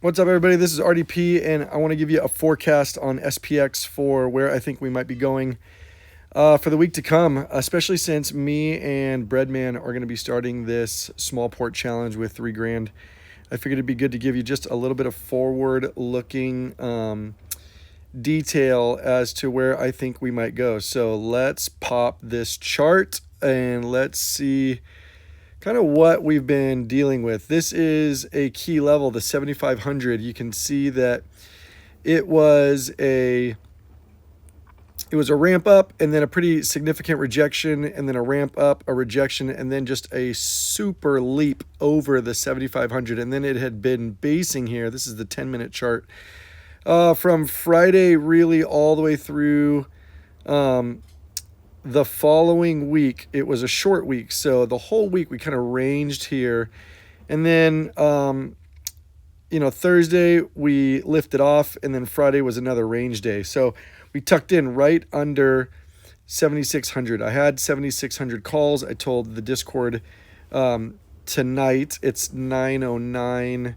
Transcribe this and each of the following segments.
What's up, everybody? This is RDP, and I want to give you a forecast on SPX for where I think we might be going for the week to come, especially since me and Breadman are going to be starting this small port challenge with 3 grand. I figured it'd be good to give you just a little bit of forward-looking detail as to where I think we might go. So let's pop this chart and let's see kind of what we've been dealing with. This is a key level, the 7,500. You can see that it was a ramp up and then a pretty significant rejection and then a ramp up, a rejection, and then just a super leap over the 7,500. And then it had been basing here. This is the 10-minute chart from Friday really all the way through the following week. It was a short week, so the whole week we kind of ranged here, and then Thursday we lifted off, and then Friday was another range day, so we tucked in right under 7,600. I had 7,600 calls. I told the Discord tonight, it's 9:09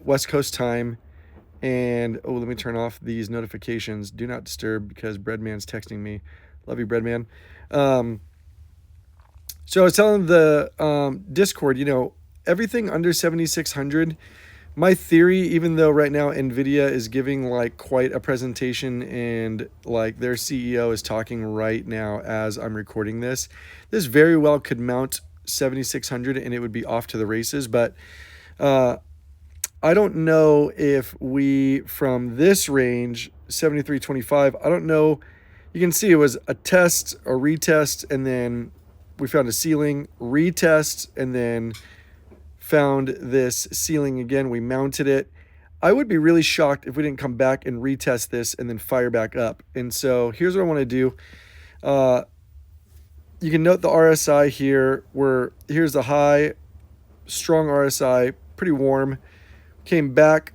West Coast time, and let me turn off these notifications. Do not disturb because Breadman's texting me. Love you, Breadman. So I was telling the Discord, everything under 7,600, my theory, even though right now NVIDIA is giving like quite a presentation and like their CEO is talking right now as I'm recording this very well could mount 7,600 and it would be off to the races. But I don't know if we, from this range, 73.25, I don't know. You can see it was a test, a retest, and then we found a ceiling, retest, and then found this ceiling again. We mounted it. I would be really shocked if we didn't come back and retest this and then fire back up. And so here's what I want to do. You can note the RSI here. Here's the high, strong RSI, pretty warm. Came back.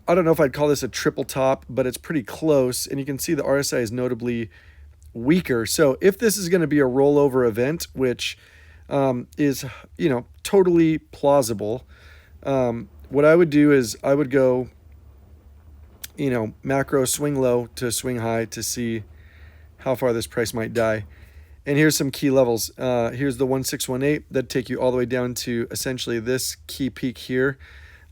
I don't know if I'd call this a triple top, but it's pretty close. And you can see the RSI is notably weaker. So if this is going to be a rollover event, which is, totally plausible, what I would do is I would go, macro swing low to swing high to see how far this price might die. And here's some key levels. Here's the 1618 that take you all the way down to essentially this key peak here.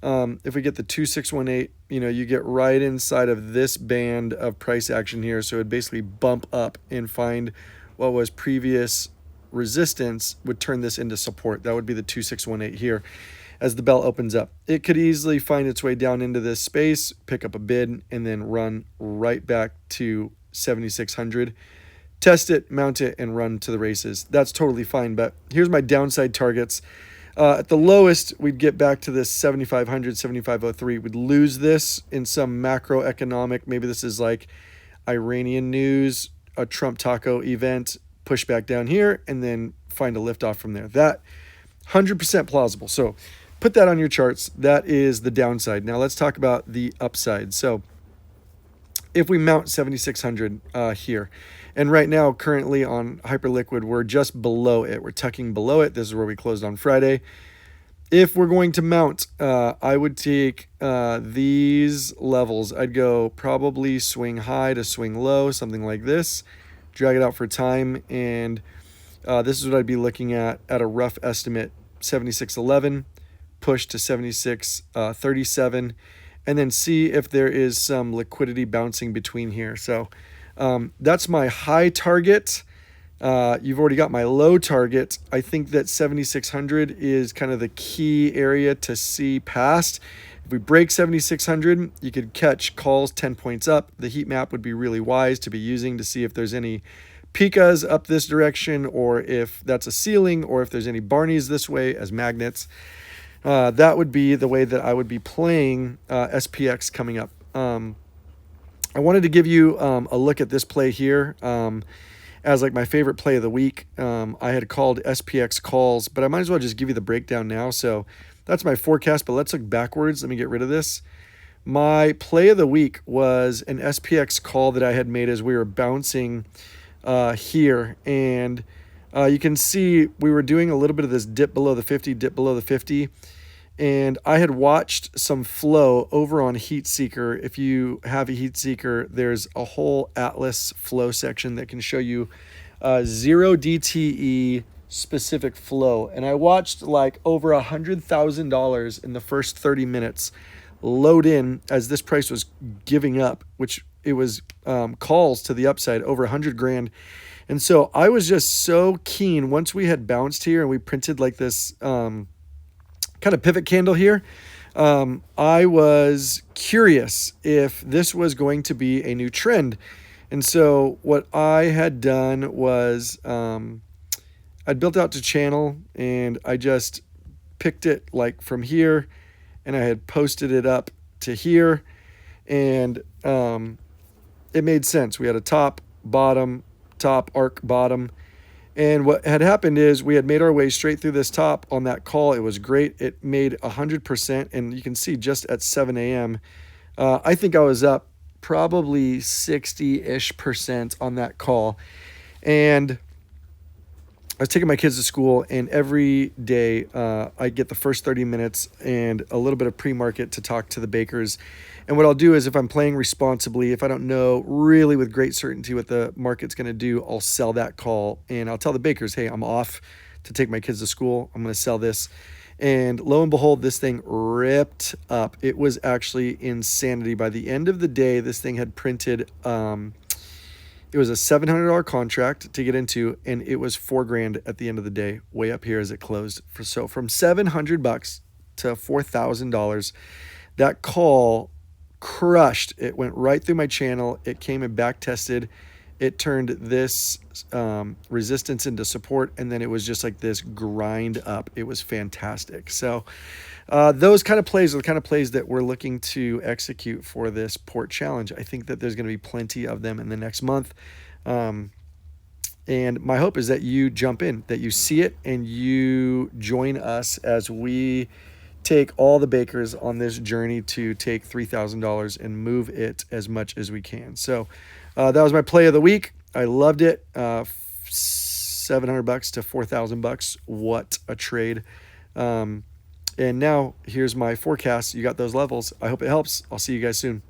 If we get the 2618, you get right inside of this band of price action here. So it'd basically bump up and find what was previous resistance, would turn this into support. That would be the 2618 here as the bell opens up. It could easily find its way down into this space, pick up a bid, and then run right back to 7,600. Test it, mount it, and run to the races. That's totally fine. But here's my downside targets. At the lowest, we'd get back to this 7,500, 7,503. We'd lose this in some macroeconomic, maybe this is like Iranian news, a Trump taco event, push back down here, and then find a liftoff from there. That 100% plausible. So put that on your charts. That is the downside. Now let's talk about the upside. So if we mount 7,600 here, and right now currently on Hyperliquid, we're just below it. We're tucking below it. This is where we closed on Friday. If we're going to mount, I would take these levels. I'd go probably swing high to swing low, something like this. Drag it out for time, and this is what I'd be looking at a rough estimate: 76.11, push to 76.37, and then see if there is some liquidity bouncing between here. So that's my high target. You've already got my low target. I think that 7,600 is kind of the key area to see past. If we break 7,600, you could catch calls 10 points up. The heat map would be really wise to be using to see if there's any picas up this direction, or if that's a ceiling, or if there's any Barneys this way as magnets. That would be the way that I would be playing SPX coming up. I wanted to give you a look at this play here as like my favorite play of the week. I had called SPX calls, but I might as well just give you the breakdown now. So that's my forecast, but let's look backwards. Let me get rid of this. My play of the week was an SPX call that I had made as we were bouncing here. And you can see we were doing a little bit of this dip below the 50, And I had watched some flow over on Heat Seeker. If you have a Heat Seeker, there's a whole Atlas flow section that can show you 0 DTE specific flow. And I watched like over $100,000 in the first 30 minutes load in as this price was giving up, which it was calls to the upside over 100 grand. And so I was just so keen once we had bounced here and we printed like this kind of pivot candle here. I was curious if this was going to be a new trend. And so what I had done was I'd built out to channel and I just picked it like from here and I had posted it up to here and it made sense. We had a top, bottom, top, arc, bottom. And what had happened is we had made our way straight through this top on that call. It was great. It made 100%. And you can see just at 7 a.m., I think I was up probably 60-ish% on that call. And I was taking my kids to school, and every day I get the first 30 minutes and a little bit of pre-market to talk to the bakers. And what I'll do is if I'm playing responsibly, if I don't know really with great certainty what the market's going to do, I'll sell that call. And I'll tell the bakers, hey, I'm off to take my kids to school. I'm going to sell this. And lo and behold, this thing ripped up. It was actually insanity. By the end of the day, this thing had printed... it was a $700 contract to get into, and it was $4,000 at the end of the day, way up here as it closed. So from $700 to $4,000, that call crushed. It went right through my channel. It came and back tested. It turned this resistance into support, and then it was just like this grind up. It was fantastic. So those kind of plays are the kind of plays that we're looking to execute for this port challenge. I think that there's going to be plenty of them in the next month. And my hope is that you jump in, that you see it, and you join us as we take all the bakers on this journey to take $3,000 and move it as much as we can. So that was my play of the week. I loved it. $700 to $4,000. What a trade. And now here's my forecast. You got those levels. I hope it helps. I'll see you guys soon.